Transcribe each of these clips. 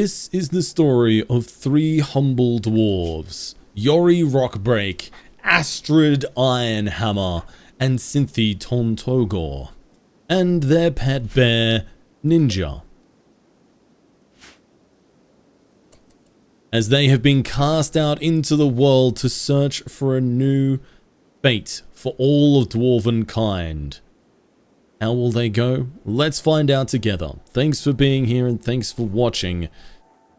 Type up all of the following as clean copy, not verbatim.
This is the story of three humble dwarves, Yori Rockbreak, Astrid Ironhammer, and Cynthia Tontogor, and their pet bear, Ninja. As they have been cast out into the world to search for a new fate for all of dwarven kind. How will they go? Let's find out together. Thanks for being here and thanks for watching.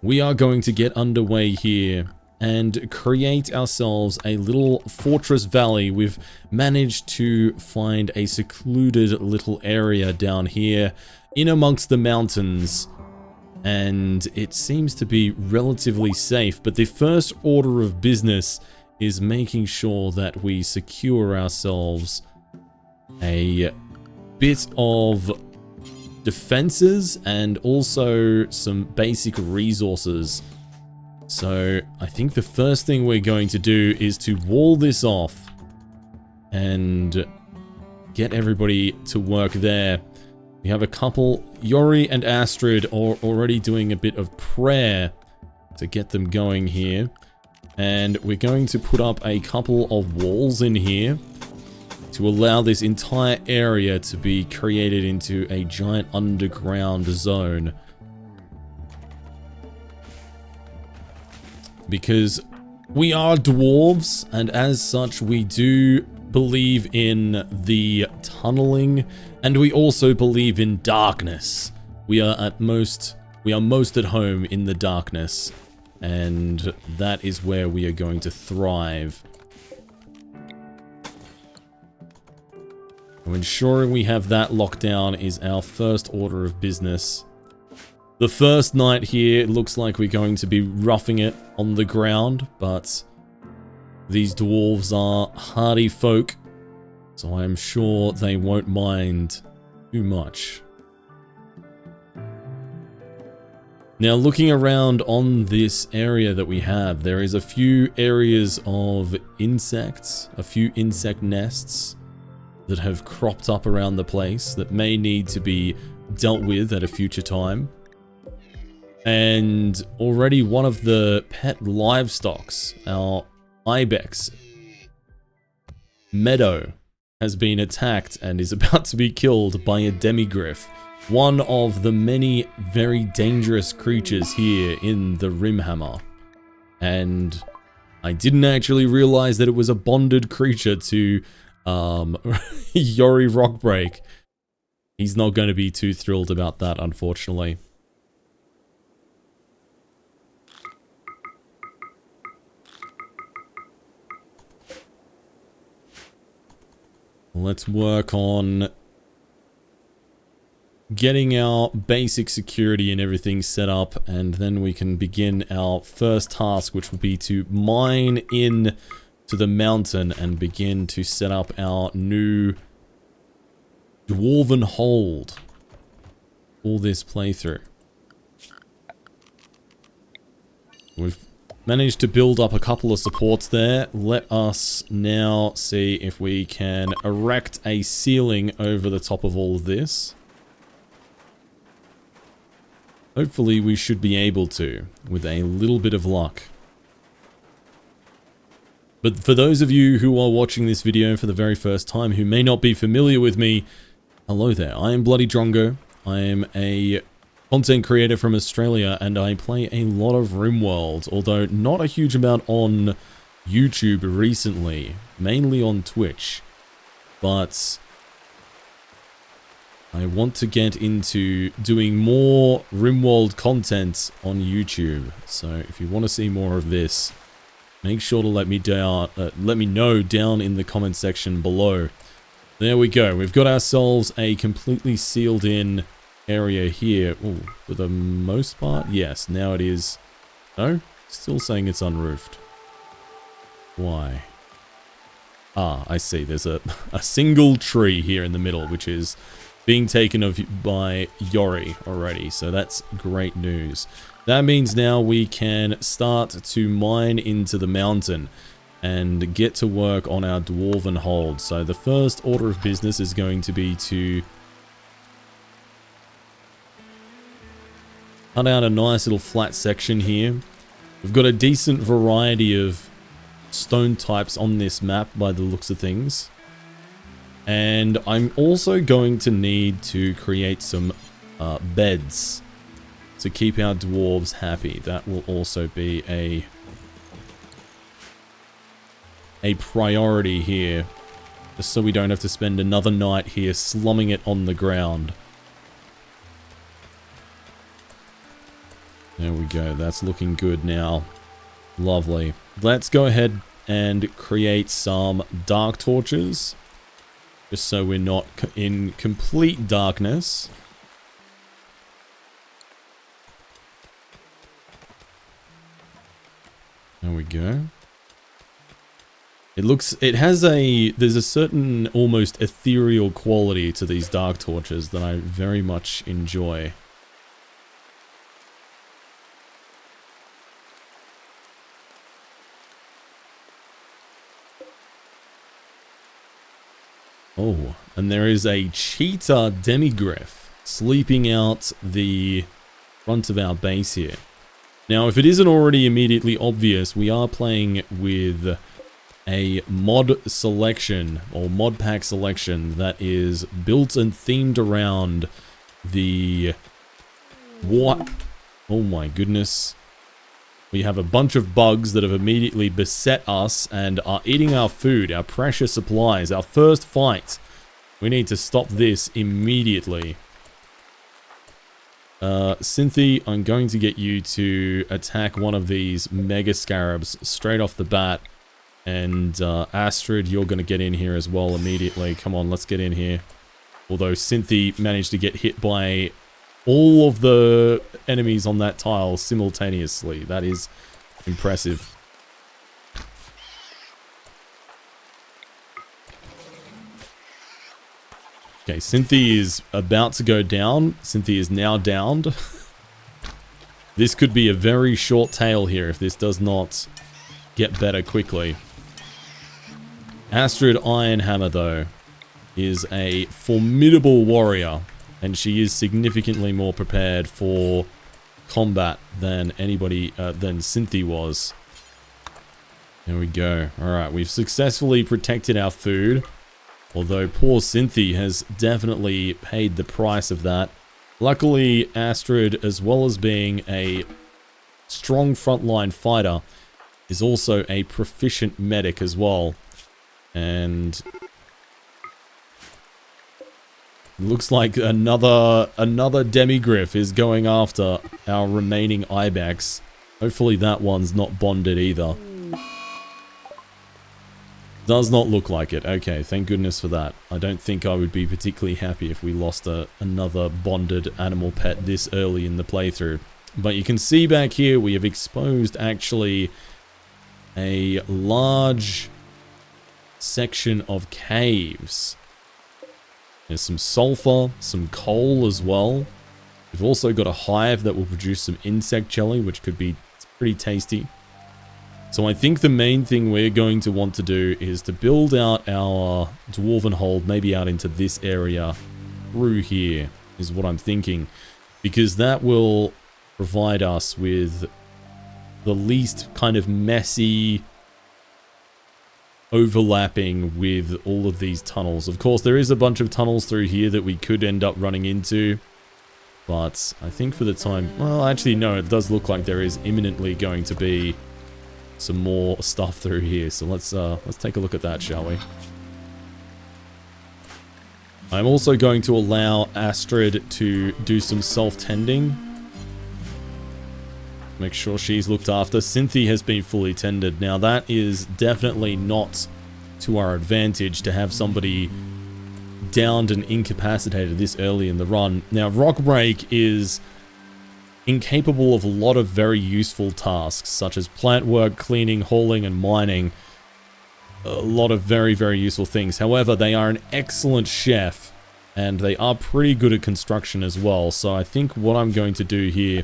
We are going to get underway here and create ourselves a little fortress valley. We've managed to find a secluded little area down here in amongst the mountains, and it seems to be relatively safe, but the first order of business is making sure that we secure ourselves a bit of defenses and also some basic resources. So I think the first thing we're going to do is to wall this off and get everybody to work there. We have a couple, Yori and Astrid, are already doing a bit of prayer to get them going here. And we're going to put up a couple of walls in here to allow this entire area to be created into a giant underground zone. Because we are dwarves, and as such we do believe in the tunneling, and we also believe in darkness. We are most at home in the darkness, and that is where we are going to thrive. And ensuring we have that locked down is our first order of business. The first night here, it looks like we're going to be roughing it on the ground, but these dwarves are hardy folk, so I am sure they won't mind too much. Now, looking around on this area that we have, there is a few areas of insects, a few insect nests that have cropped up around the place that may need to be dealt with at a future time. And already one of the pet livestocks, our ibex, Meadow, has been attacked and is about to be killed by a demigryph, one of the many very dangerous creatures here in the Rimhammer. And I didn't actually realize that it was a bonded creature to Yori Rockbreak. He's not going to be too thrilled about that, unfortunately. Let's work on getting our basic security and everything set up, and then we can begin our first task, which will be to mine in to the mountain and begin to set up our new dwarven hold for this playthrough. We've managed to build up a couple of supports there. Let us now see if we can erect a ceiling over the top of all of this. Hopefully we should be able to, with a little bit of luck. But for those of you who are watching this video for the very first time, who may not be familiar with me, hello there. I am Bloody Drongo. I am a content creator from Australia, and I play a lot of Rimworld, although not a huge amount on YouTube recently, mainly on Twitch. But I want to get into doing more Rimworld content on YouTube. So if you want to see more of this, make sure to let me know down in the comment section below. There we go. We've got ourselves a completely sealed in area here. Ooh, for the most part, yes. Now it is. No, still saying it's unroofed. Why? Ah, I see. There's a single tree here in the middle, which is being taken of by Yori already. So that's great news. That means now we can start to mine into the mountain and get to work on our dwarven hold. So the first order of business is going to be to Cut out a nice little flat section here. We've got a decent variety of stone types on this map by the looks of things. And I'm also going to need to create some beds to keep our dwarves happy. That will also be a priority here, just so we don't have to spend another night here slumming it on the ground. There we go, that's looking good now. Lovely. Let's go ahead and create some dark torches, just so we're not in complete darkness. There we go. There's a certain almost ethereal quality to these dark torches that I very much enjoy. Oh, and there is a cheetah demigryph sleeping out the front of our base here. Now, if it isn't already immediately obvious, we are playing with a mod selection or mod pack selection that is built and themed around the what? Oh my goodness. We have a bunch of bugs that have immediately beset us and are eating our food, our precious supplies, our first fight. We need to stop this immediately. Cynthia, I'm going to get you to attack one of these mega scarabs straight off the bat. And Astrid, you're going to get in here as well immediately. Come on, let's get in here. Although Cynthia managed to get hit by all of the enemies on that tile simultaneously. That is impressive. Okay, Cynthia is about to go down. Cynthia is now downed. This could be a very short tail here if this does not get better quickly. Astrid Ironhammer, though, is a formidable warrior, and she is significantly more prepared for combat than anybody, than Cynthia was. There we go. Alright, we've successfully protected our food, although poor Cynthia has definitely paid the price of that. Luckily, Astrid, as well as being a strong frontline fighter, is also a proficient medic as well. And looks like another demigryph is going after our remaining ibex. Hopefully that one's not bonded either. Does not look like it. Okay, thank goodness for that. I don't think I would be particularly happy if we lost another bonded animal pet this early in the playthrough. But you can see back here we have exposed actually a large section of caves. There's some sulfur, some coal as well. We've also got a hive that will produce some insect jelly, which could be pretty tasty. So I think the main thing we're going to want to do is to build out our dwarven hold, maybe out into this area through here, is what I'm thinking. Because that will provide us with the least kind of messy overlapping with all of these tunnels. Of course, there is a bunch of tunnels through here that we could end up running into. But I think for the time... Well, actually, no, it does look like there is imminently going to be some more stuff through here. So let's take a look at that, shall we? I'm also going to allow Astrid to do some self-tending. Make sure she's looked after. Cynthia has been fully tended. Now that is definitely not to our advantage to have somebody downed and incapacitated this early in the run. Now Rock Break is incapable of a lot of very useful tasks, such as plant work, cleaning, hauling, and mining. A lot of very, very useful things. However, they are an excellent chef, and they are pretty good at construction as well. So I think what I'm going to do here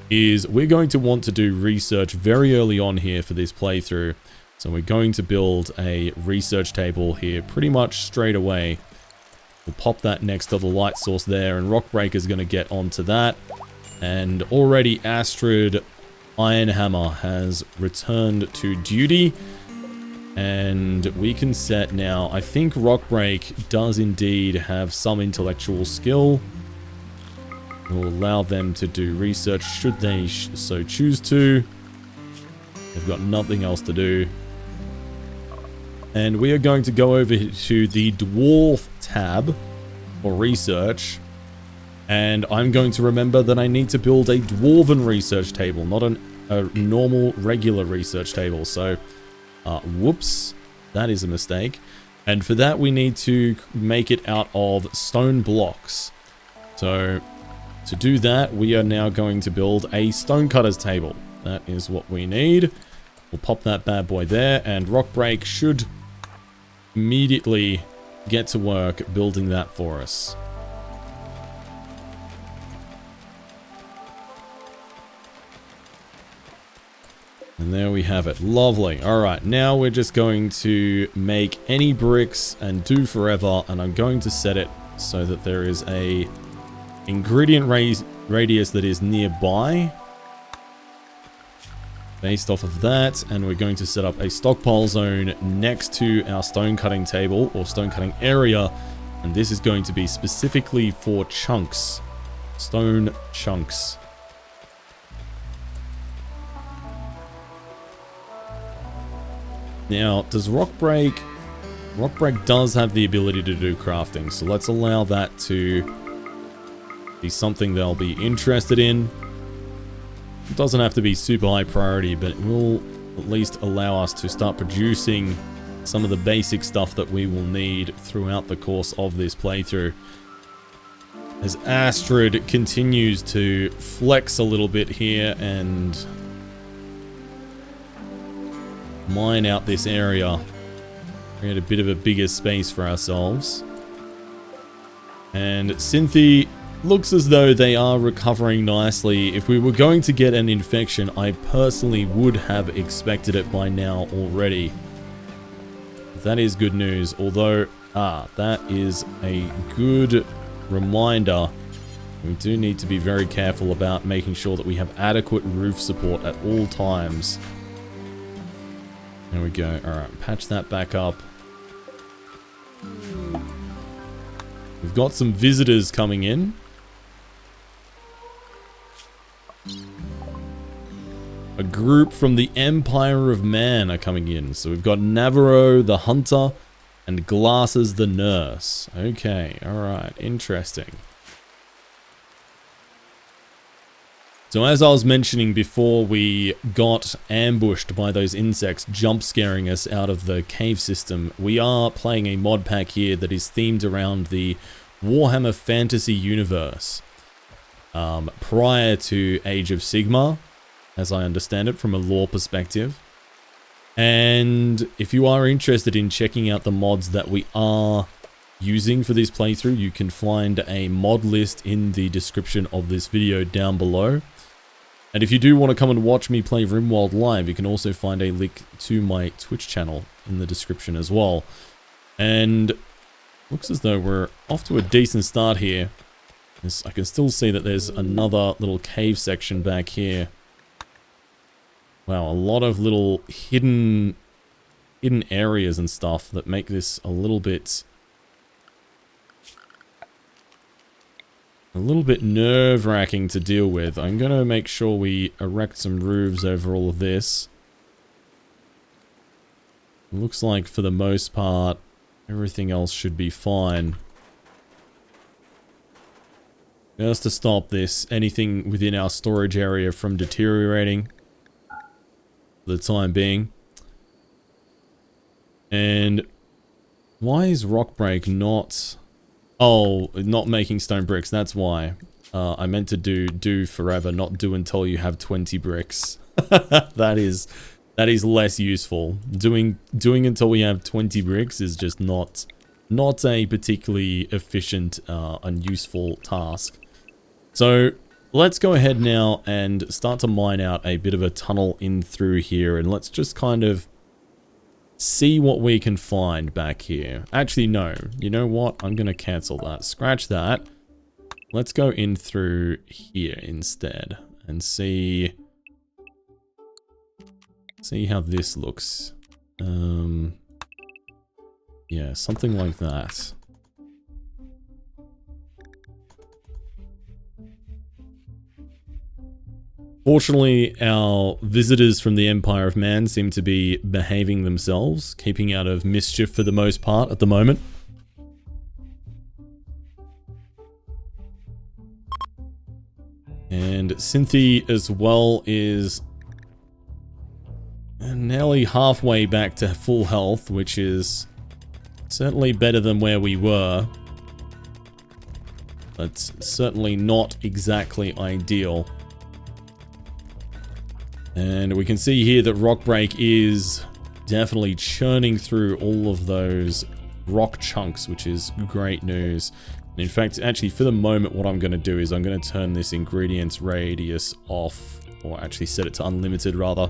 is we're going to want to do research very early on here for this playthrough. So we're going to build a research table here pretty much straight away. We'll pop that next to the light source there, and Rockbreaker is going to get onto that. And already Astrid Ironhammer has returned to duty. And we can set now, I think Rockbreak does indeed have some intellectual skill. We'll allow them to do research should they so choose to. They've got nothing else to do. And we are going to go over to the Dwarf tab for research. And I'm going to remember that I need to build a Dwarven research table, not a normal, regular research table. So, whoops, that is a mistake. And for that, we need to make it out of stone blocks. So, to do that, we are now going to build a stonecutters table. That is what we need. We'll pop that bad boy there, and Rockbreak should immediately get to work building that for us. And there we have it. Lovely. Alright, now we're just going to make any bricks and do forever, and I'm going to set it so that there is a ingredient radius that is nearby. Based off of that, and we're going to set up a stockpile zone next to our stone cutting table, or stone cutting area, and this is going to be specifically for chunks. Stone chunks. Now, does Rockbreak... Rockbreak does have the ability to do crafting, so let's allow that to be something they'll be interested in. It doesn't have to be super high priority, but it will at least allow us to start producing some of the basic stuff that we will need throughout the course of this playthrough. As Astrid continues to flex a little bit here and mine out this area, create a bit of a bigger space for ourselves. And Cynthia looks as though they are recovering nicely. If we were going to get an infection, I personally would have expected it by now already. That is good news, although, that is a good reminder. We do need to be very careful about making sure that we have adequate roof support at all times. There we go. Alright, patch that back up. We've got some visitors coming in. A group from the Empire of Man are coming in. So we've got Navarro the Hunter and Glasses the Nurse. Okay, alright, interesting. So as I was mentioning before, we got ambushed by those insects jump scaring us out of the cave system. We are playing a mod pack here that is themed around the Warhammer Fantasy universe. Prior to Age of Sigmar, as I understand it from a lore perspective. And if you are interested in checking out the mods that we are using for this playthrough, you can find a mod list in the description of this video down below. And if you do want to come and watch me play Rimworld live, you can also find a link to my Twitch channel in the description as well. And looks as though we're off to a decent start here. I can still see that there's another little cave section back here. Wow, a lot of little hidden areas and stuff that make this a little bit nerve-wracking to deal with. I'm going to make sure we erect some roofs over all of this. Looks like for the most part, everything else should be fine. Just to stop this, anything within our storage area from deteriorating for the time being. And why is Rockbreak not... Oh, not making stone bricks, that's why. I meant to do forever, not do until you have 20 bricks. That is less useful. Doing until we have 20 bricks is just not a particularly efficient and useful task. So let's go ahead now and start to mine out a bit of a tunnel in through here, and let's just kind of see what we can find back here. Actually, no. You know what? I'm going to cancel that. Scratch that. let's go in through here instead and see how this looks. Yeah, something like that. Fortunately, our visitors from the Empire of Man seem to be behaving themselves, keeping out of mischief for the most part at the moment. And Cynthia as well is nearly halfway back to full health, which is certainly better than where we were. But certainly not exactly ideal. And we can see here that Rockbreak is definitely churning through all of those rock chunks, which is great news. And in fact, actually, for the moment, what I'm going to do is I'm going to turn this ingredients radius off, or actually set it to unlimited, rather.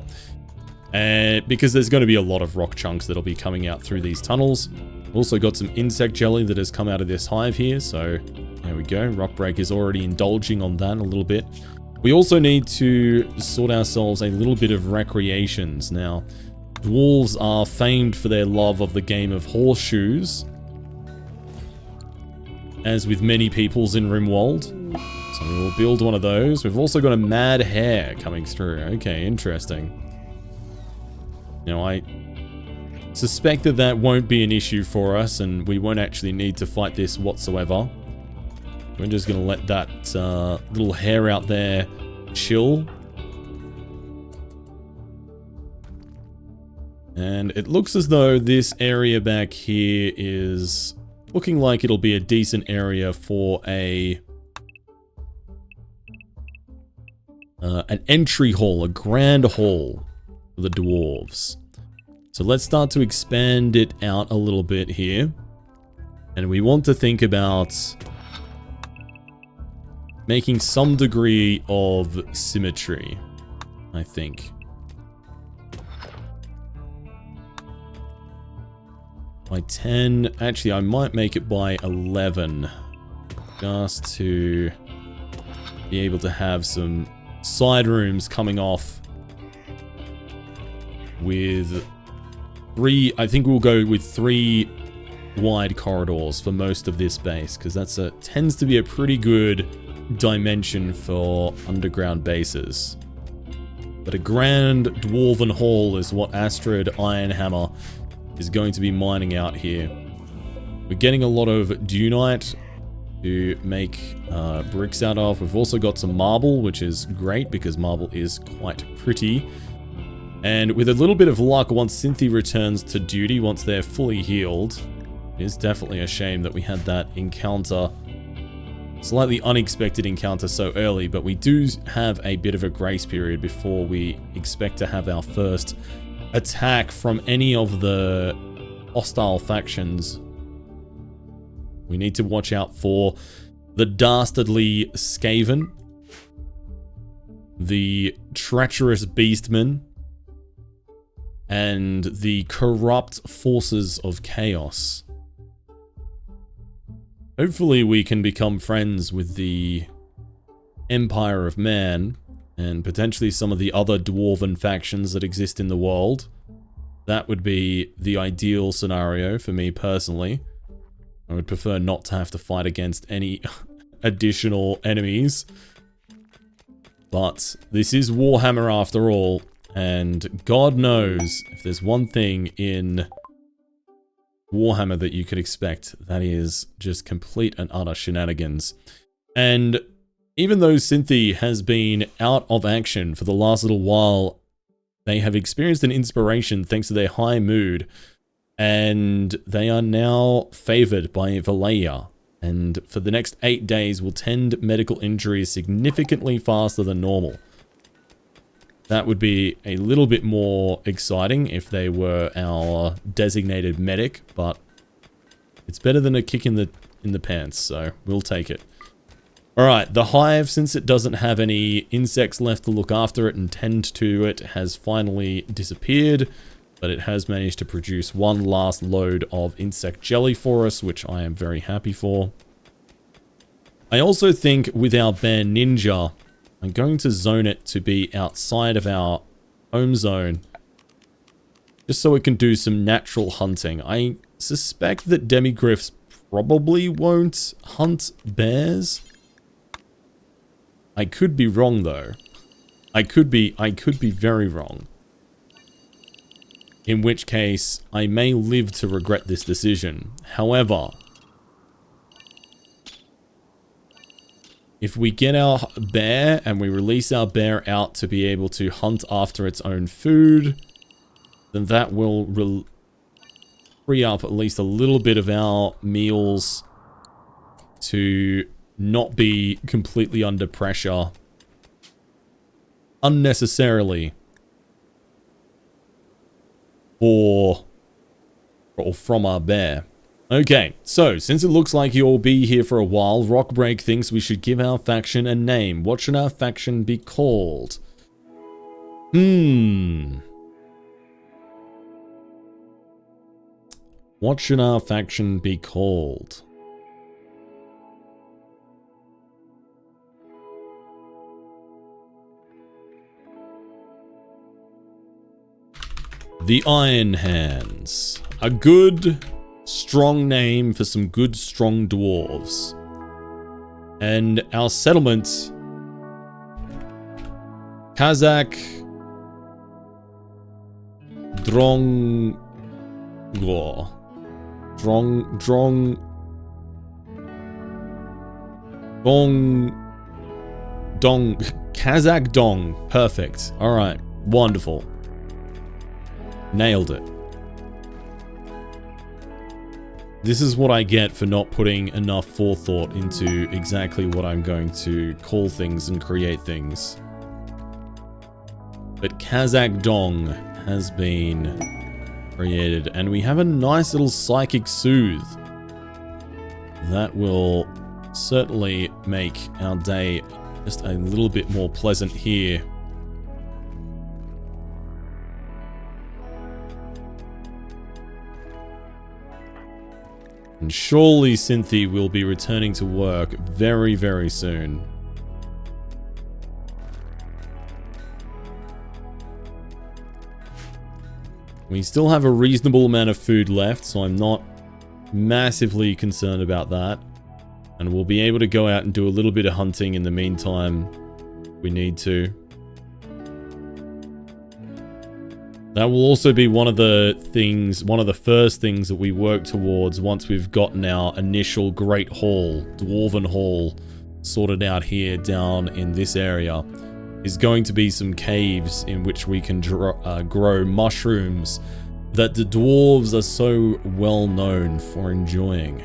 Because there's going to be a lot of rock chunks that'll be coming out through these tunnels. Also got some insect jelly that has come out of this hive here, so there we go. Rockbreak is already indulging on that a little bit. We also need to sort ourselves a little bit of recreations. Now, dwarves are famed for their love of the game of horseshoes, as with many peoples in Rimworld. So we'll build one of those. We've also got a mad hare coming through. Okay, interesting. Now, I suspect that that won't be an issue for us, and we won't actually need to fight this whatsoever. We're just going to let that little hare out there chill. And it looks as though this area back here is looking like it'll be a decent area for an entry hall, a grand hall for the dwarves. So let's start to expand it out a little bit here. And we want to think about making some degree of symmetry, I think. By 10, actually I might make it by 11, just to be able to have some side rooms coming off with 3, I think we'll go with 3 wide corridors for most of this base, because that's tends to be a pretty good dimension for underground bases. But a grand dwarven hall is what Astrid Ironhammer is going to be mining out here. We're getting a lot of dunite to make bricks out of. We've also got some marble, which is great because marble is quite pretty. And with a little bit of luck, once Cynthia returns to duty, once they're fully healed, it is definitely a shame that we had that encounter, slightly unexpected encounter so early, but we do have a bit of a grace period before we expect to have our first attack from any of the hostile factions. We need to watch out for the dastardly Skaven, the treacherous Beastmen, and the corrupt forces of chaos. Hopefully we can become friends with the Empire of Man and potentially some of the other dwarven factions that exist in the world. That would be the ideal scenario for me personally. I would prefer not to have to fight against any additional enemies. But this is Warhammer after all, and God knows if there's one thing in Warhammer that you could expect, that is just complete and utter shenanigans. And even though Cynthia has been out of action for the last little while, they have experienced an inspiration thanks to their high mood, and they are now favored by Valaya. And for the next 8 days will tend medical injuries significantly faster than normal. That would be a little bit more exciting if they were our designated medic, but it's better than a kick in the pants, so we'll take it. Alright, the hive, since it doesn't have any insects left to look after it and tend to it, has finally disappeared, but it has managed to produce one last load of insect jelly for us, which I am very happy for. I also think with our bear ninja, I'm going to zone it to be outside of our home zone. Just so it can do some natural hunting. I suspect that demigryphs probably won't hunt bears. I could be wrong though. I could be very wrong. In which case, I may live to regret this decision. However, if we get our bear and we release our bear out to be able to hunt after its own food, then that will free up at least a little bit of our meals to not be completely under pressure unnecessarily or from our bear. Okay, so since it looks like you'll be here for a while, Rockbreak thinks we should give our faction a name. What should our faction be called? What should our faction be called? The Iron Hands. A good, strong name for some good, strong dwarves. And our settlement... Kazakh... Drongor. Kazakh Dong. Perfect. Alright. Wonderful. Nailed it. This is what I get for not putting enough forethought into exactly what I'm going to call things and create things. But Kazakh Dong has been created, and we have a nice little Psychic Soothe. That will certainly make our day just a little bit more pleasant here. And surely Cynthia will be returning to work very, very soon. We still have a reasonable amount of food left, so I'm not massively concerned about that. And we'll be able to go out and do a little bit of hunting in the meantime if we need to. That will also be one of the first things that we work towards once we've gotten our initial Great Hall, Dwarven Hall, sorted out here down in this area, is going to be some caves in which we can grow mushrooms that the dwarves are so well known for enjoying.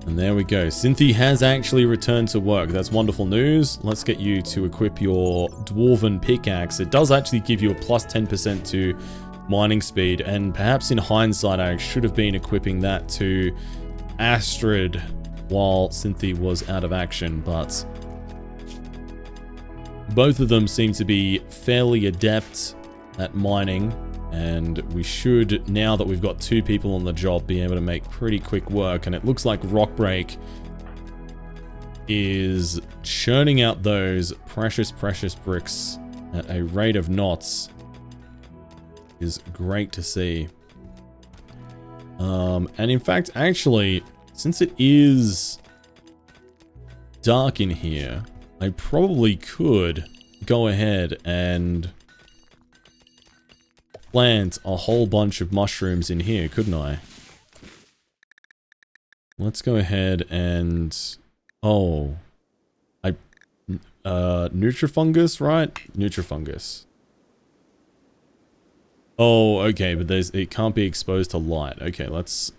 And there we go. Cynthia has actually returned to work. That's wonderful news. Let's get you to equip your Dwarven Pickaxe. It does actually give you a plus 10% to mining speed, and perhaps in hindsight I should have been equipping that to Astrid while Cynthia was out of action, but both of them seem to be fairly adept at mining. And we should, now that we've got two people on the job, be able to make pretty quick work. And it looks like Rockbreak is churning out those precious bricks at a rate of knots. Is great to see. And in fact, actually, since it is dark in here, I probably could go ahead and plant a whole bunch of mushrooms in here, couldn't I? Let's go ahead and... Oh. Nutrifungus, right? Nutrifungus. Oh, okay, but it can't be exposed to light. Okay, let's...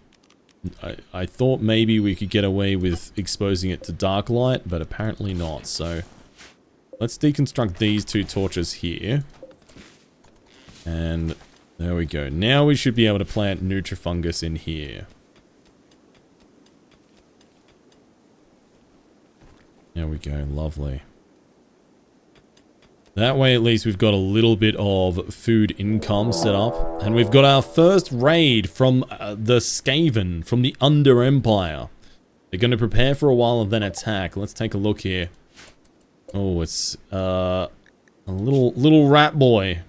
I thought maybe we could get away with exposing it to dark light, but apparently not, so... Let's deconstruct these two torches here. And there we go. Now we should be able to plant Nutrifungus in here. There we go. Lovely. That way at least we've got a little bit of food income set up. And we've got our first raid from the Skaven, from the Under Empire. They're going to prepare for a while and then attack. Let's take a look here. Oh, it's a little rat boy,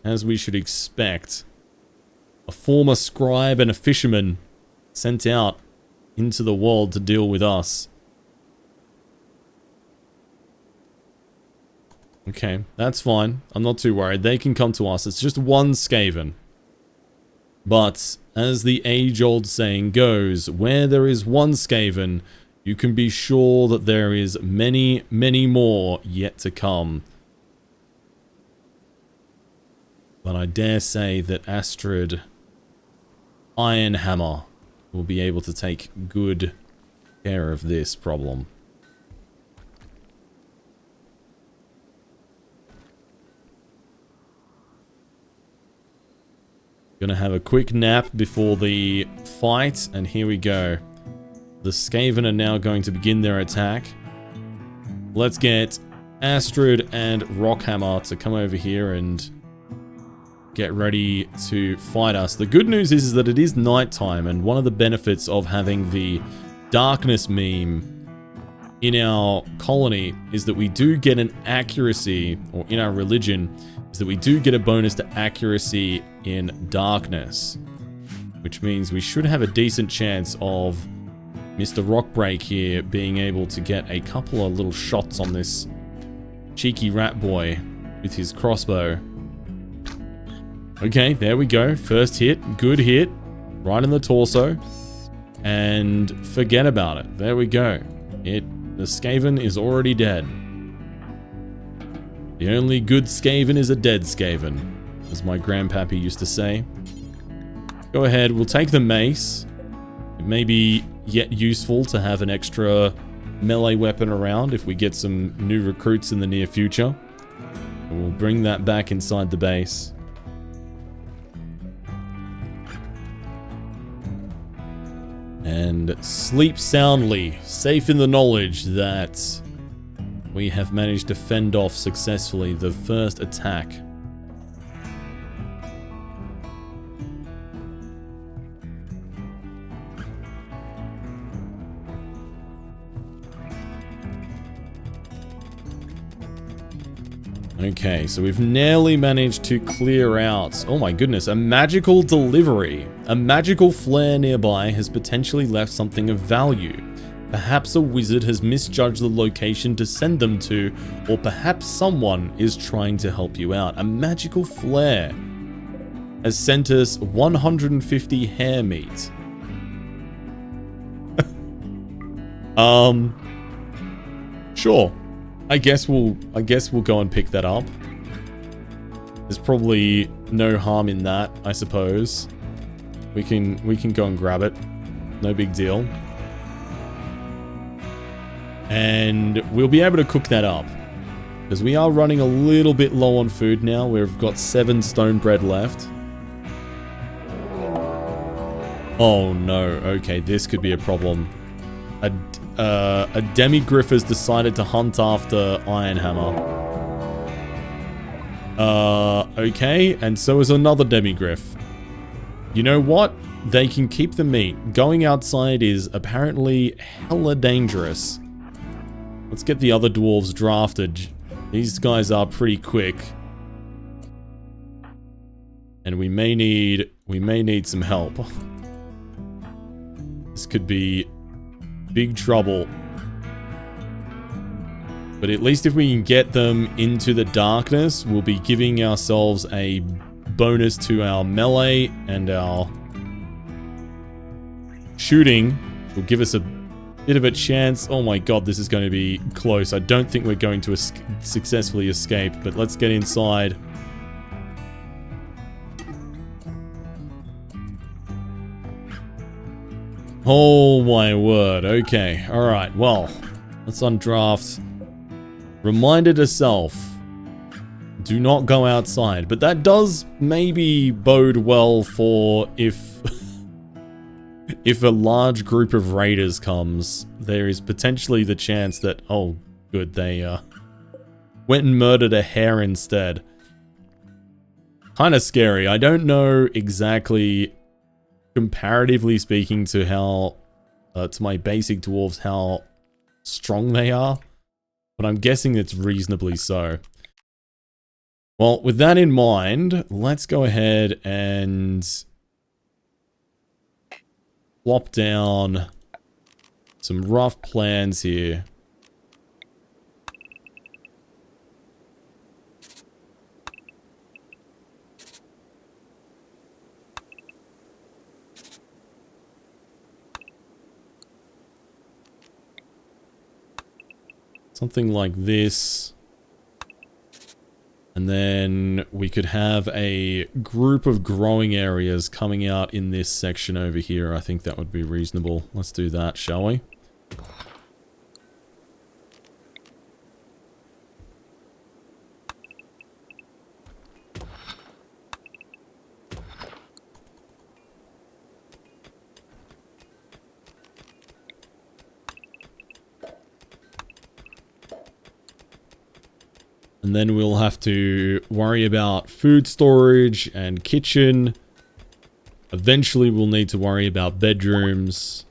as we should expect. A former scribe and a fisherman sent out into the world to deal with us. Okay, that's fine. I'm not too worried. They can come to us. It's just one Skaven. But, as the age-old saying goes, where there is one Skaven, you can be sure that there is many, many more yet to come. But I dare say that Astrid Ironhammer will be able to take good care of this problem. Gonna have a quick nap before the fight, and here we go. The Skaven are now going to begin their attack. Let's get Astrid and Rockhammer to come over here and get ready to fight us. The good news is that it is nighttime, and one of the benefits of having the darkness meme in our colony is that we do get an accuracy, or in our religion, is that we do get a bonus to accuracy in darkness. Which means we should have a decent chance of Mr. Rockbreak here being able to get a couple of little shots on this cheeky rat boy with his crossbow. Okay, there we go. First hit. Good hit. Right in the torso. And forget about it. There we go. The Skaven is already dead. The only good Skaven is a dead Skaven, as my grandpappy used to say. Go ahead, we'll take the mace. It may be yet useful to have an extra melee weapon around if we get some new recruits in the near future. And we'll bring that back inside the base. And sleep soundly, safe in the knowledge that we have managed to fend off successfully the first attack. Okay, so we've nearly managed to clear out, oh my goodness, a magical delivery. A magical flare nearby has potentially left something of value. Perhaps a wizard has misjudged the location to send them to, or perhaps someone is trying to help you out. A magical flare has sent us 150 hair meat. Sure. I guess we'll go and pick that up. There's probably no harm in that, I suppose. We can go and grab it. No big deal. And we'll be able to cook that up. Because we are running a little bit low on food now. We've got 7 stone bread left. Oh no, okay, this could be a problem. A demigriff has decided to hunt after Ironhammer. Okay, and so is another demigriff. You know what? They can keep the meat. Going outside is apparently hella dangerous. Let's get the other dwarves drafted. These guys are pretty quick. And we may need some help. This could be big trouble. But at least if we can get them into the darkness, we'll be giving ourselves a bonus to our melee and our shooting. Will give us a bit of a chance. Oh my god, this is going to be close. I don't think we're going to successfully escape, but let's get inside. Oh my word. Okay. Alright, well, let's undraft. Reminded herself, do not go outside. But that does maybe bode well for if a large group of raiders comes, there is potentially the chance that, oh good, they Went and murdered a hare instead. Kind of scary. I don't know exactly, comparatively speaking to how, to my basic dwarves, how strong they are. But I'm guessing it's reasonably so. Well, with that in mind, let's go ahead and plop down some rough plans here. Something like this. And then we could have a group of growing areas coming out in this section over here. I think that would be reasonable. Let's do that, shall we? And then we'll have to worry about food storage and kitchen. Eventually we'll need to worry about bedrooms.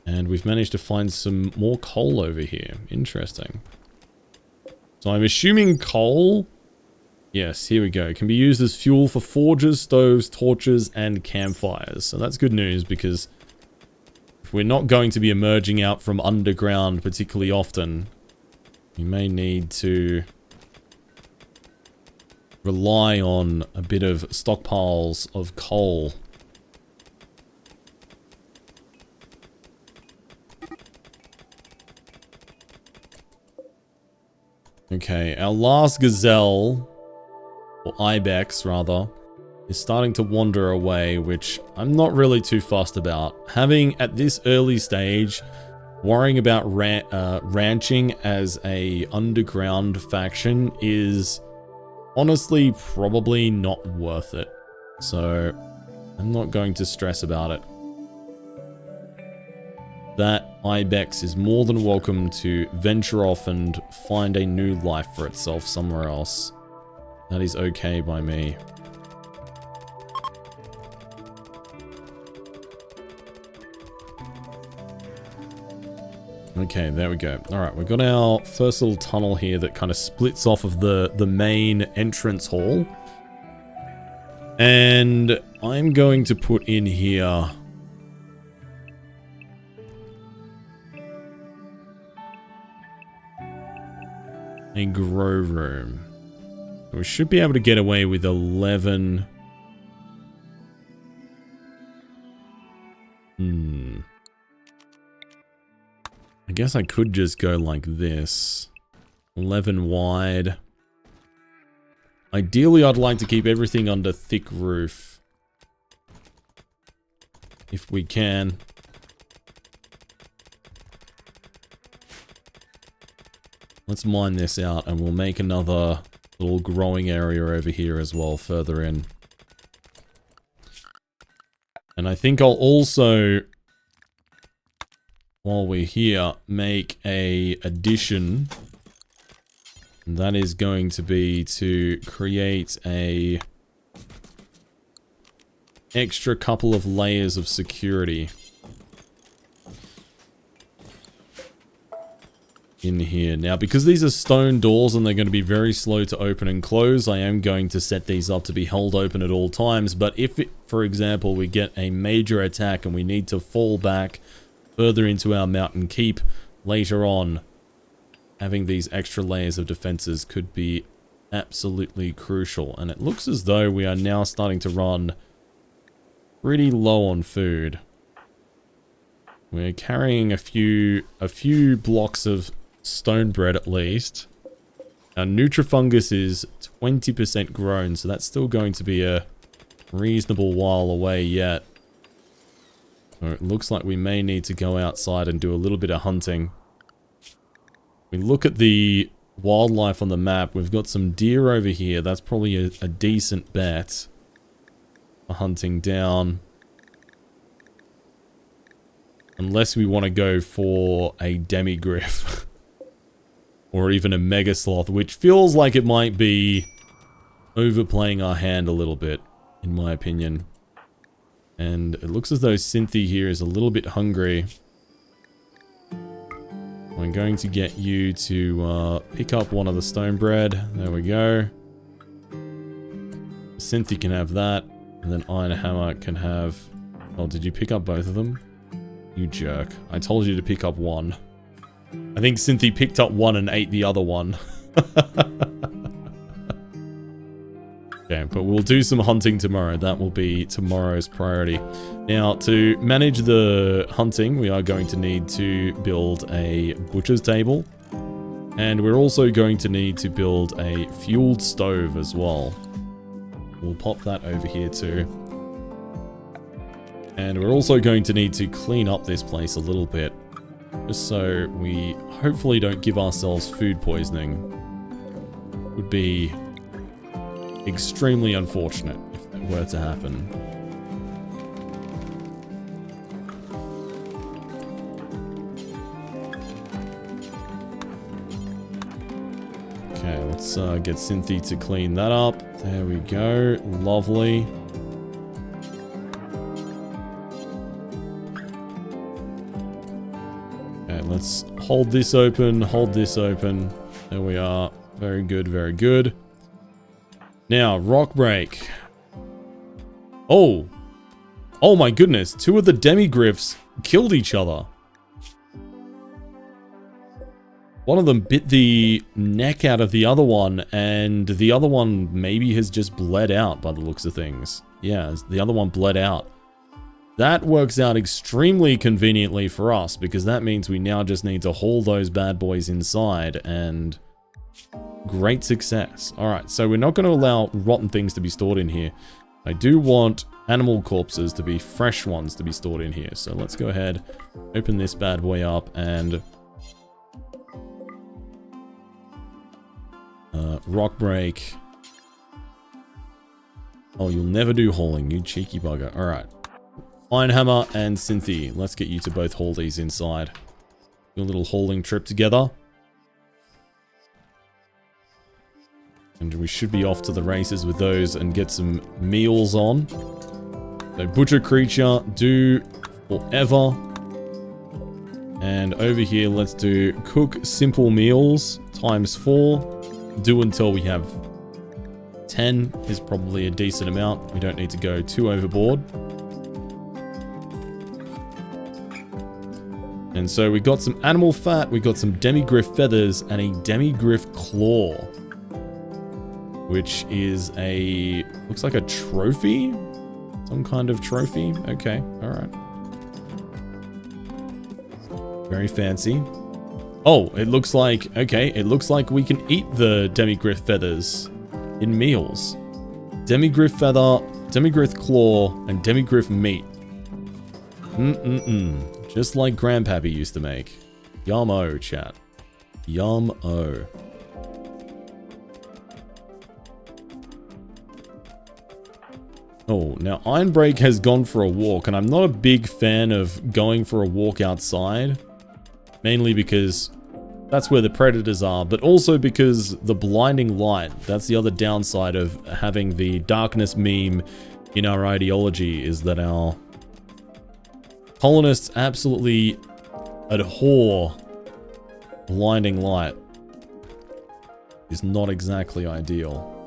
And we've managed to find some more coal over here. Interesting. So I'm assuming coal, yes, here we go, can be used as fuel for forges, stoves, torches, and campfires. So that's good news, because if we're not going to be emerging out from underground particularly often, we may need to rely on a bit of stockpiles of coal. Okay, our last gazelle, or ibex rather, is starting to wander away, which I'm not really too fussed about. Having, at this early stage, worrying about ranching as a underground faction is honestly probably not worth it. So I'm not going to stress about it. That ibex is more than welcome to venture off and find a new life for itself somewhere else. That is okay by me. Okay, there we go. Alright, we've got our first little tunnel here that kind of splits off of the main entrance hall. And I'm going to put in here a grow room. We should be able to get away with 11. I guess I could just go like this. 11 wide. Ideally, I'd like to keep everything under thick roof. If we can. Let's mine this out and we'll make another little growing area over here as well, further in. And I think I'll also, while we're here, make a addition. And that is going to be to create a extra couple of layers of security in here. Now, because these are stone doors and they're going to be very slow to open and close, I am going to set these up to be held open at all times. But if, for example, we get a major attack and we need to fall back further into our mountain keep later on, having these extra layers of defenses could be absolutely crucial. And it looks as though we are now starting to run pretty low on food. We're carrying a few blocks of stone bread at least. Our Nutrifungus is 20% grown, so that's still going to be a reasonable while away yet. So it looks like we may need to go outside and do a little bit of hunting. We look at the wildlife on the map. We've got some deer over here. That's probably a decent bet for hunting down. Unless we want to go for a demigriff. Or even a mega sloth, which feels like it might be overplaying our hand a little bit, in my opinion. And it looks as though Cynthia here is a little bit hungry. I'm going to get you to pick up one of the stone bread. There we go. Cynthia can have that. And then Iron Hammer can have... Oh, did you pick up both of them? You jerk. I told you to pick up one. I think Cynthia picked up one and ate the other one. Okay, but we'll do some hunting tomorrow. That will be tomorrow's priority. Now, to manage the hunting, we are going to need to build a butcher's table. And we're also going to need to build a fueled stove as well. We'll pop that over here too. And we're also going to need to clean up this place a little bit. Just so we hopefully don't give ourselves food poisoning. Would be extremely unfortunate if it were to happen. Okay, let's get Cynthia to clean that up. There we go. Lovely. Okay, let's hold this open, hold this open. There we are. Very good, very good. Now, rock break. Oh! Oh my goodness, two of the demigriffs killed each other. One of them bit the neck out of the other one, and the other one maybe has just bled out by the looks of things. Yeah, the other one bled out. That works out extremely conveniently for us, because that means we now just need to haul those bad boys inside, and great success. Alright, so we're not going to allow rotten things to be stored in here. I do want animal corpses to be fresh ones to be stored in here. So let's go ahead, open this bad boy up, and rock break. Oh, you'll never do hauling, you cheeky bugger. Alright. Iron Hammer and Cynthia. Let's get you to both haul these inside. Do a little hauling trip together. And we should be off to the races with those and get some meals on. So butcher creature, do forever. And over here, let's do cook simple meals times 4. Do until we have 10 is probably a decent amount. We don't need to go too overboard. And so we got some animal fat, we got some demigriff feathers, and a demigriff claw. Which is a... looks like a trophy? Some kind of trophy? Okay, alright. Very fancy. Oh, it looks like... okay, it looks like we can eat the demigriff feathers in meals. Demigriff feather, demigriff claw, and demigriff meat. Just like Grandpappy used to make. Yum-o, chat. Yum-o. Oh, now Ironbreak has gone for a walk, and I'm not a big fan of going for a walk outside. Mainly because that's where the predators are, but also because the blinding light, that's the other downside of having the darkness meme in our ideology, is that our colonists absolutely abhor blinding light. Is not exactly ideal.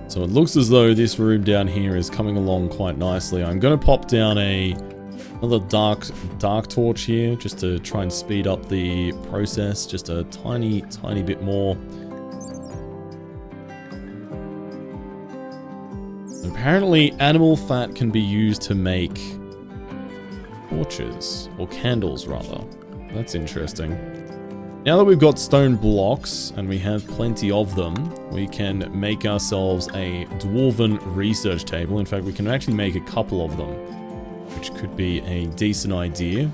So it looks as though this room down here is coming along quite nicely. I'm going to pop down another dark torch here just to try and speed up the process just a tiny bit more. Apparently animal fat can be used to make torches, or candles rather. That's interesting. Now that we've got stone blocks, and we have plenty of them, we can make ourselves a dwarven research table. In fact, we can actually make a couple of them, which could be a decent idea.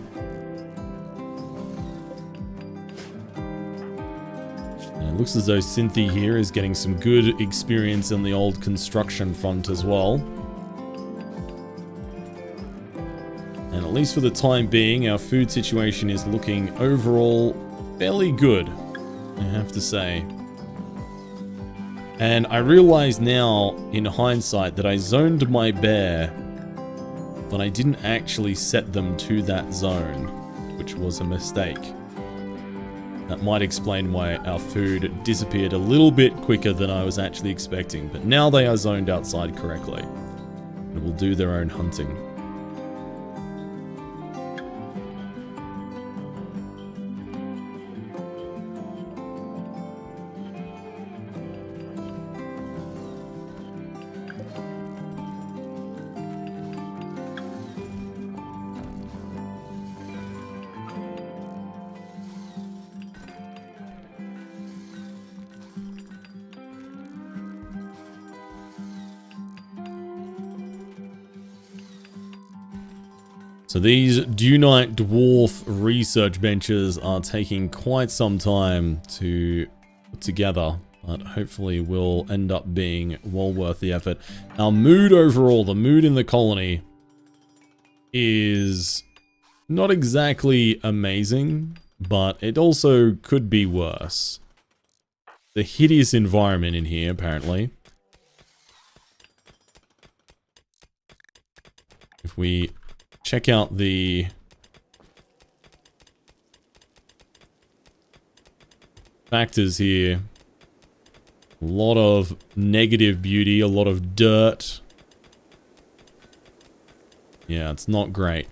And it looks as though Cynthia here is getting some good experience on the old construction front as well. And at least for the time being, our food situation is looking overall fairly good, I have to say. And I realize now, in hindsight, that I zoned my bear, but I didn't actually set them to that zone, which was a mistake. That might explain why our food disappeared a little bit quicker than I was actually expecting, but now they are zoned outside correctly, and will do their own hunting. So these Dunite Dwarf research benches are taking quite some time to put together, but hopefully will end up being well worth the effort. Our mood overall, the mood in the colony, is not exactly amazing, but it also could be worse. The hideous environment in here, apparently. If we check out the factors here. A lot of negative beauty, a lot of dirt. Yeah, it's not great.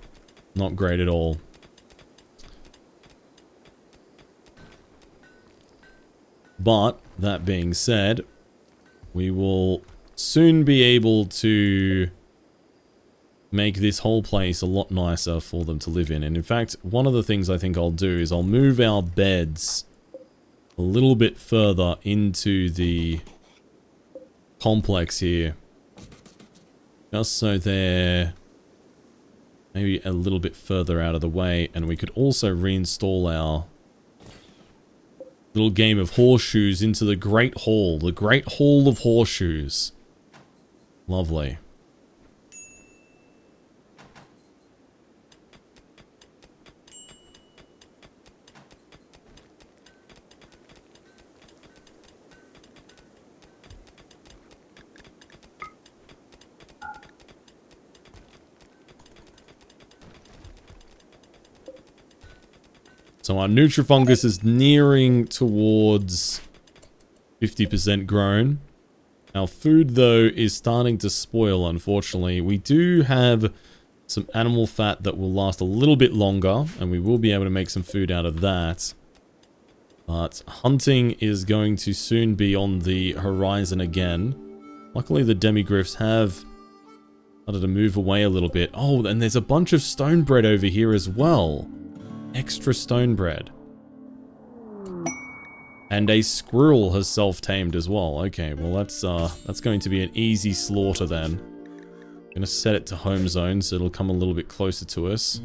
Not great at all. But, that being said, we will soon be able to make this whole place a lot nicer for them to live in. And in fact, one of the things I think I'll do is I'll move our beds a little bit further into the complex here. Just so they're maybe a little bit further out of the way. And we could also reinstall our little game of horseshoes into the Great Hall. The Great Hall of Horseshoes. Lovely. So our Nutrifungus is nearing towards 50% grown. Our food, though, is starting to spoil, unfortunately. We do have some animal fat that will last a little bit longer, and we will be able to make some food out of that. But hunting is going to soon be on the horizon again. Luckily, the demigryphs have started to move away a little bit. Oh, and there's a bunch of stone bread over here as well. Extra stone bread. And a squirrel has self-tamed as well. Okay, well that's going to be an easy slaughter then. I'm gonna set it to home zone so it'll come a little bit closer to us.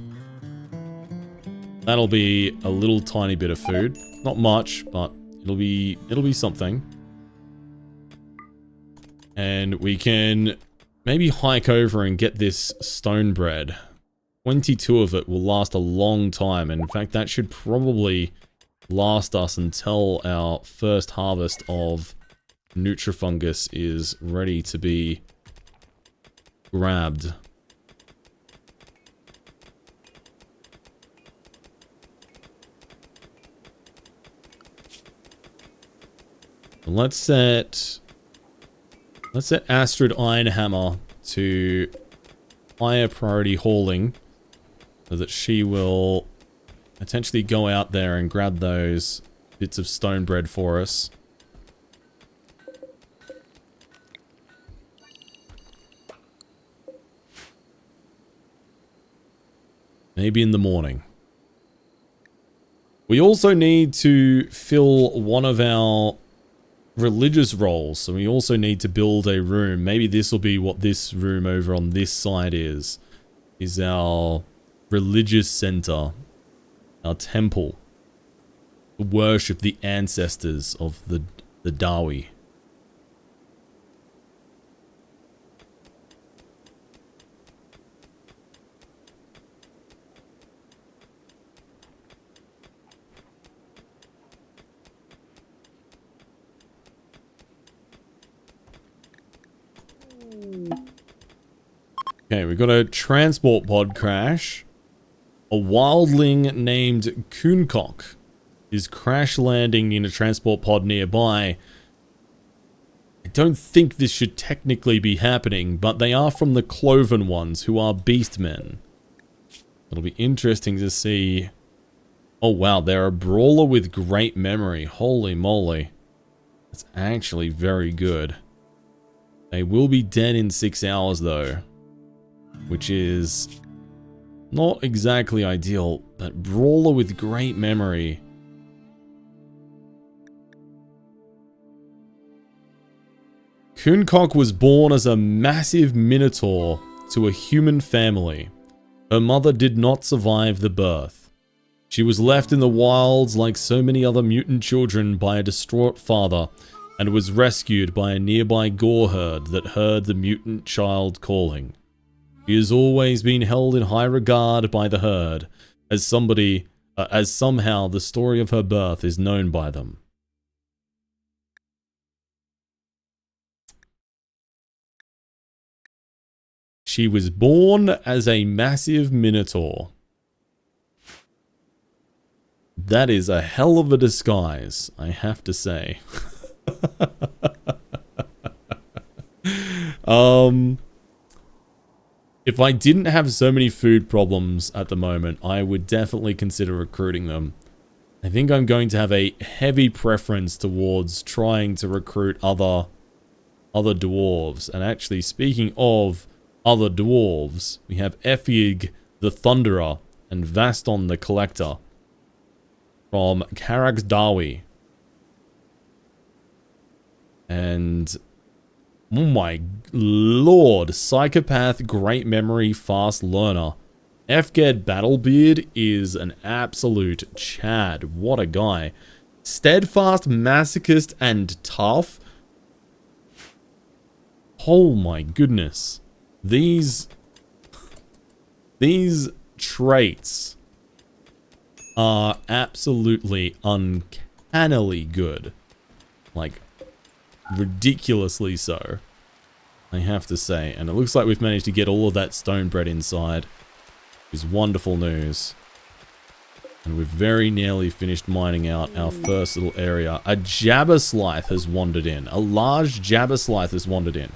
That'll be a little tiny bit of food. Not much, but it'll be something. And we can maybe hike over and get this stone bread. 22 of it will last a long time, and in fact that should probably last us until our first harvest of Nutrifungus is ready to be grabbed. Let's set Astrid Ironhammer to higher priority hauling, so that she will potentially go out there and grab those bits of stone bread for us. Maybe in the morning. We also need to fill one of our religious roles. So we also need to build a room. Maybe this will be what this room over on this side is our religious center, our temple. Worship the ancestors of the Dawi. Okay, we got a transport pod crash. A wildling named Cooncock is crash landing in a transport pod nearby. I don't think this should technically be happening, but they are from the Cloven ones, who are Beastmen. It'll be interesting to see. Oh wow, they're a brawler with great memory. Holy moly. That's actually very good. They will be dead in 6 hours though, which is not exactly ideal, but brawler with great memory. Cooncock was born as a massive minotaur to a human family. Her mother did not survive the birth. She was left in the wilds like so many other mutant children by a distraught father, and was rescued by a nearby gore herd that heard the mutant child calling. She has always been held in high regard by the herd, as somehow the story of her birth is known by them. She was born as a massive minotaur. That is a hell of a disguise, I have to say. If I didn't have so many food problems at the moment, I would definitely consider recruiting them. I think I'm going to have a heavy preference towards trying to recruit other dwarves. And actually, speaking of other dwarves, we have Effiig the Thunderer and Vaston the Collector from Karak's Dawi. And oh my lord, psychopath, great memory, fast learner. Efged Battlebeard is an absolute Chad. What a guy. Steadfast, masochist, and tough. Oh my goodness. These traits are absolutely uncannily good. Like, ridiculously so, I have to say. And it looks like we've managed to get all of that stone bread inside, which is wonderful news. And we've very nearly finished mining out our first little area. A Jabberslith has wandered in. A large Jabberslith has wandered in.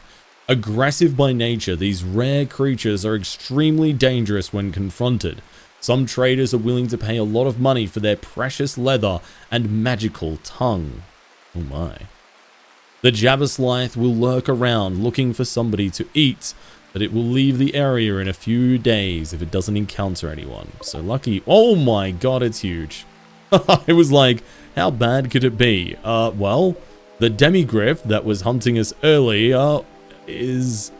Aggressive by nature, these rare creatures are extremely dangerous when confronted. Some traders are willing to pay a lot of money for their precious leather and magical tongue. Oh my. The Jabberslith will lurk around looking for somebody to eat, but it will leave the area in a few days if it doesn't encounter anyone. So lucky. Oh my god, it's huge. I was like, how bad could it be? Well, the Demigriff that was hunting us earlier is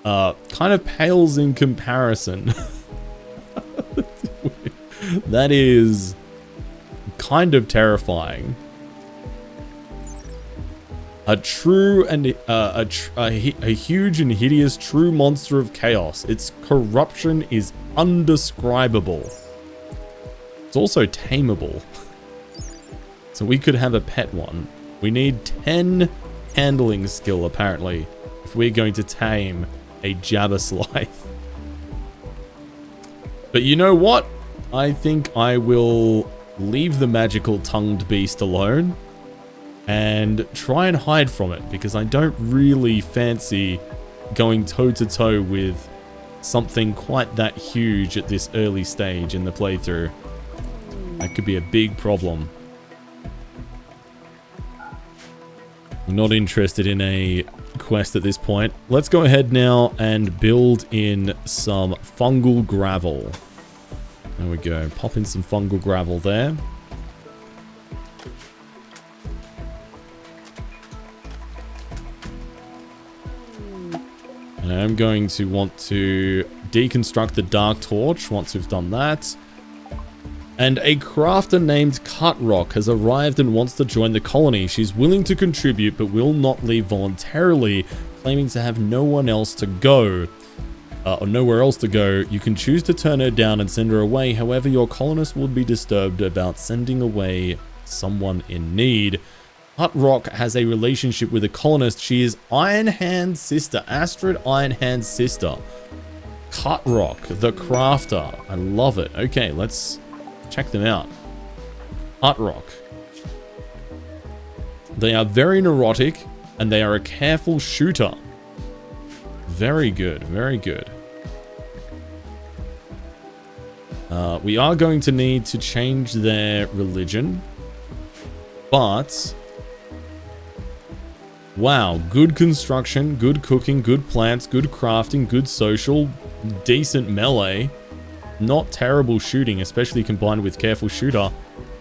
kind of pales in comparison. That is kind of terrifying. A true and a huge and hideous true monster of chaos. Its corruption is undescribable. It's also tameable. So we could have a pet one. We need 10 handling skill apparently if we're going to tame a Jabberslith. But you know what? I think I will leave the magical tongued beast alone and try and hide from it, because I don't really fancy going toe-to-toe with something quite that huge at this early stage in the playthrough. That could be a big problem. I'm not interested in a quest at this point. Let's go ahead now and build in some fungal gravel. There we go. Pop in some fungal gravel there. And I'm going to want to deconstruct the Dark Torch once we've done that. And a crafter named Cutrock has arrived and wants to join the colony. She's willing to contribute but will not leave voluntarily, claiming to have no one else to go. Or nowhere else to go. You can choose to turn her down and send her away. However, your colonists would be disturbed about sending away someone in need. Cutrock has a relationship with a colonist. She is Ironhand's sister. Astrid Ironhand's sister. Cutrock, the crafter. I love it. Okay, let's check them out. Cutrock. They are very neurotic and they are a careful shooter. Very good, very good. We are going to need to change their religion. But... wow, good construction, good cooking, good plants, good crafting, good social, decent melee. Not terrible shooting, especially combined with careful shooter.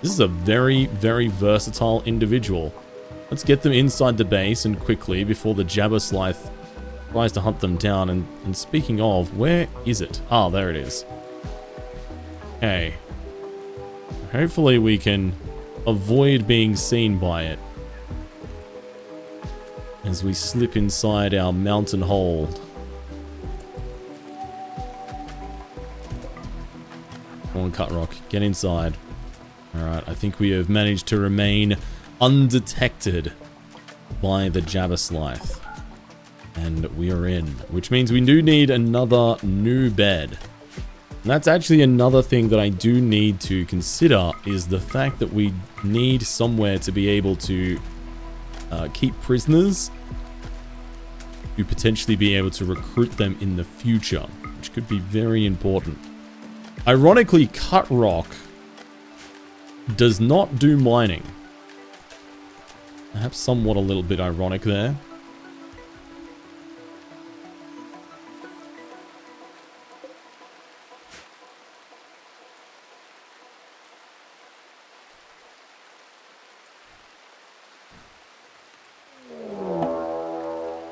This is a very, very versatile individual. Let's get them inside the base and quickly before the Jabberslythe tries to hunt them down. And speaking of, where is it? Ah, there it is. Okay. Hopefully we can avoid being seen by it as we slip inside our mountain hold. Come on, Cutrock, get inside. Alright, I think we have managed to remain undetected by the Jabberslythe. And we are in, which means we do need another new bed. And that's actually another thing that I do need to consider, is the fact that we need somewhere to be able to keep prisoners, to potentially be able to recruit them in the future, which could be very important. Ironically, Cutrock does not do mining. Perhaps somewhat a little bit ironic there.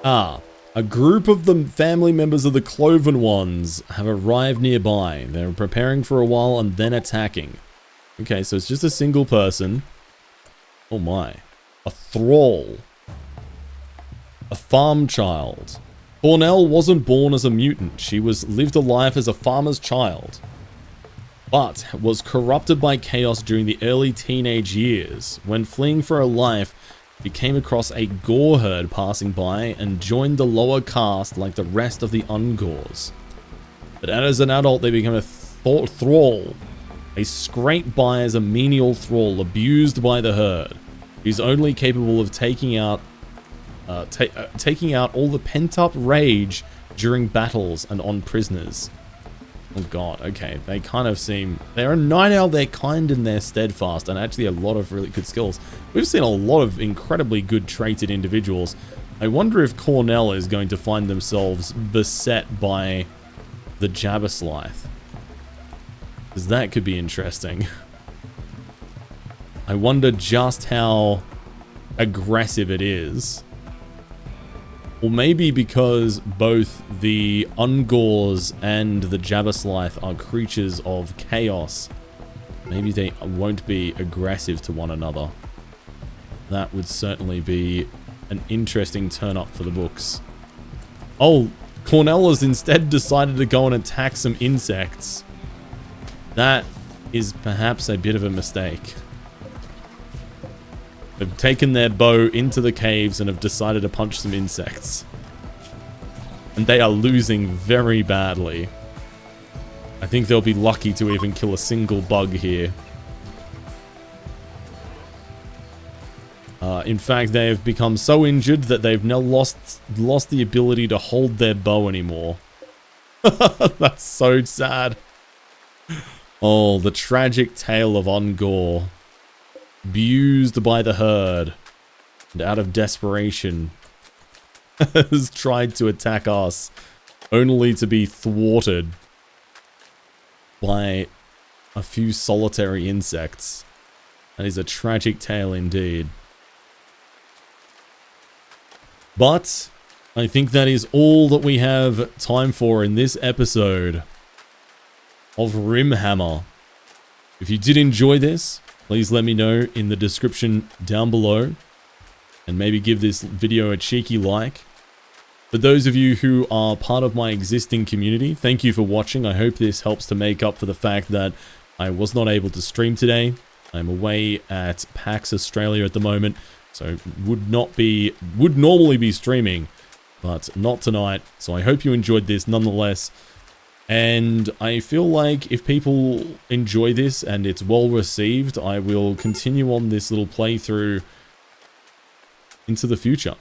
Ah, a group of the family members of the Cloven Ones have arrived nearby. They're preparing for a while and then attacking. Okay, so it's just a single person. Oh my. A thrall. A farm child. Cornell wasn't born as a mutant. She was lived a life as a farmer's child, but was corrupted by chaos during the early teenage years. When fleeing for her life, she came across a gore herd passing by and joined the lower caste like the rest of the Ungors. But as an adult, they became a thrall. They scrape by as a menial thrall, abused by the herd. He's only capable of taking out all the pent-up rage during battles and on prisoners. Oh god, okay, they kind of seem... They're a night owl, they're kind and they're steadfast, and actually a lot of really good skills. We've seen a lot of incredibly good traded individuals. I wonder if Cornell is going to find themselves beset by the Jabberslythe, because that could be interesting. I wonder just how aggressive it is. Or maybe because both the Ungors and the Jabberslythe are creatures of chaos, maybe they won't be aggressive to one another. That would certainly be an interesting turn up for the books. Oh, Cornell has instead decided to go and attack some insects. That is perhaps a bit of a mistake. They've taken their bow into the caves and have decided to punch some insects. And they are losing very badly. I think they'll be lucky to even kill a single bug here. In fact, they have become so injured that they've now lost the ability to hold their bow anymore. That's so sad. Oh, the tragic tale of Ungor. Abused by the herd, and out of desperation has tried to attack us, only to be thwarted by a few solitary insects. That is a tragic tale indeed. But I think that is all that we have time for in this episode of Rimhammer. If you did enjoy this, please let me know in the description down below, and maybe give this video a cheeky like. For those of you who are part of my existing community, thank you for watching. I hope this helps to make up for the fact that I was not able to stream today. I'm away at PAX Australia at the moment, so would normally be streaming, but not tonight. So I hope you enjoyed this nonetheless. And I feel like if people enjoy this and it's well received, I will continue on this little playthrough into the future.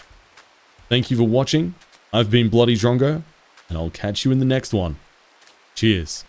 Thank you for watching. I've been Bloody Drongo, and I'll catch you in the next one. Cheers.